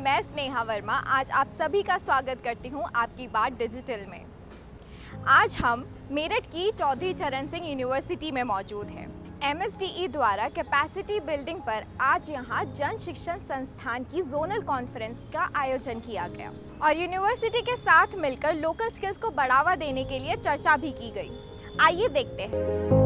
मैं स्नेहा वर्मा आज आप सभी का स्वागत करती हूं आपकी बात डिजिटल में। आज हम मेरठ की चौधरी चरण सिंह यूनिवर्सिटी में मौजूद हैं। MSDE द्वारा कैपेसिटी बिल्डिंग पर आज यहां जन शिक्षण संस्थान की जोनल कॉन्फ्रेंस का आयोजन किया गया और यूनिवर्सिटी के साथ मिलकर लोकल स्किल्स को बढ़ावा देने के लिए चर्चा भी की गई। आइए देखते हैं।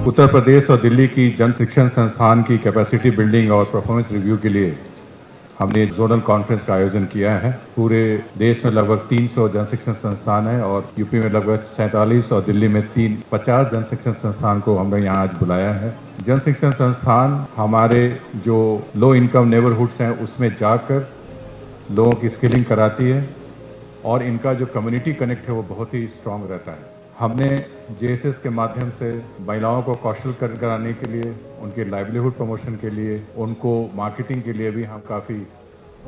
उत्तर प्रदेश और दिल्ली की जन शिक्षण संस्थान की कैपेसिटी बिल्डिंग और परफॉर्मेंस रिव्यू के लिए हमने एक जोनल कॉन्फ्रेंस का आयोजन किया है। पूरे देश में लगभग 300 जन शिक्षण संस्थान है और यूपी में लगभग 47 और दिल्ली में 50 जन शिक्षण संस्थान को हमने यहाँ आज बुलाया है। जन शिक्षण संस्थान हमारे जो लो इनकम नेबरहुड्स हैं उसमें जाकर लोगों की स्किलिंग कराती है और इनका जो कम्युनिटी कनेक्ट है वो बहुत ही स्ट्रांग रहता है। हमने JSS के माध्यम से महिलाओं को कौशल कराने के लिए, उनके लाइवलीहुड प्रमोशन के लिए, उनको मार्केटिंग के लिए भी हम काफ़ी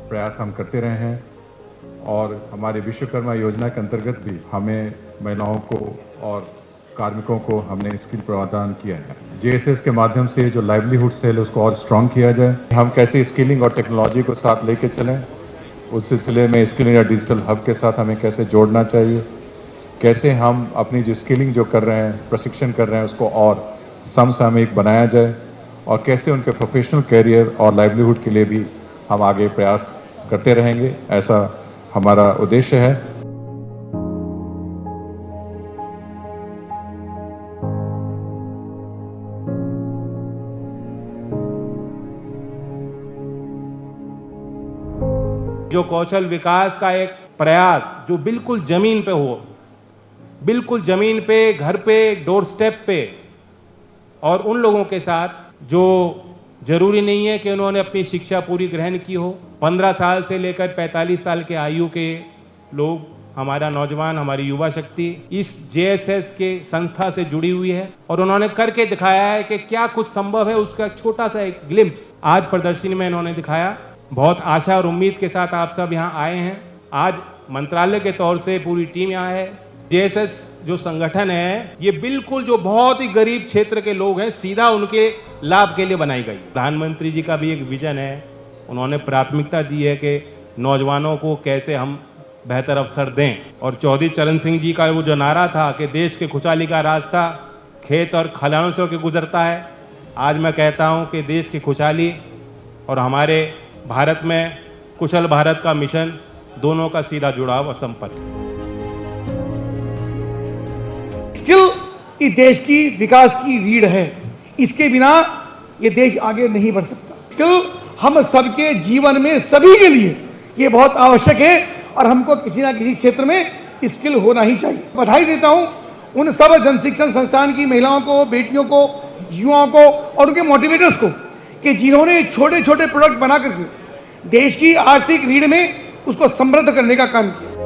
प्रयास हम करते रहे हैं और हमारे विश्वकर्मा योजना के अंतर्गत भी हमें महिलाओं को और कार्मिकों को हमने स्किल प्रदान किया है। JSS के माध्यम से जो लाइवलीहुड सेल है उसको और स्ट्रॉन्ग किया जाए। हम कैसे स्किलिंग और टेक्नोलॉजी को साथ लेके चलें, उस सिलसिले में स्किलिंग या डिजिटल हब के साथ हमें कैसे जोड़ना चाहिए, कैसे हम अपनी जो स्किलिंग जो कर रहे हैं, प्रशिक्षण कर रहे हैं, उसको और समसामयिक बनाया जाए और कैसे उनके प्रोफेशनल कैरियर और लाइवलीहुड के लिए भी हम आगे प्रयास करते रहेंगे, ऐसा हमारा उद्देश्य है। जो कौशल विकास का एक प्रयास जो बिल्कुल जमीन पे हो, बिल्कुल जमीन पे, घर पे, डोर स्टेप पे, और उन लोगों के साथ जो जरूरी नहीं है कि उन्होंने अपनी शिक्षा पूरी ग्रहण की हो। 15 साल से लेकर 45 साल के आयु के लोग, हमारा नौजवान, हमारी युवा शक्ति इस JSS के संस्था से जुड़ी हुई है और उन्होंने करके दिखाया है कि क्या कुछ संभव है। उसका एक छोटा सा एक ग्लिम्प्स आज प्रदर्शनी में इन्होंने दिखाया। बहुत आशा और उम्मीद के साथ आप सब यहाँ आए हैं। आज मंत्रालय के तौर से पूरी टीम यहाँ है। JSS जो संगठन है ये बिल्कुल जो बहुत ही गरीब क्षेत्र के लोग हैं, सीधा उनके लाभ के लिए बनाई गई। प्रधानमंत्री जी का भी एक विजन है, उन्होंने प्राथमिकता दी है कि नौजवानों को कैसे हम बेहतर अवसर दें। और चौधरी चरण सिंह जी का वो जो नारा था कि देश के खुशहाली का रास्ता खेत और खलिहानों से होकर गुजरता है, आज मैं कहता हूँ कि देश की खुशहाली और हमारे भारत में कुशल भारत का मिशन, दोनों का सीधा जुड़ाव और संपर्क। स्किल इस देश की विकास की रीढ़ है। इसके बिना ये देश आगे नहीं बढ़ सकता। स्किल हम सबके जीवन में, सभी के लिए ये बहुत आवश्यक है और हमको किसी ना किसी क्षेत्र में स्किल होना ही चाहिए। बधाई देता हूँ उन सब जन शिक्षण संस्थान की महिलाओं को, बेटियों को, युवाओं को और उनके मोटिवेटर्स को कि जिन्होंने छोटे छोटे प्रोडक्ट बना करके देश की आर्थिक रीढ़ में उसको समृद्ध करने का काम किया।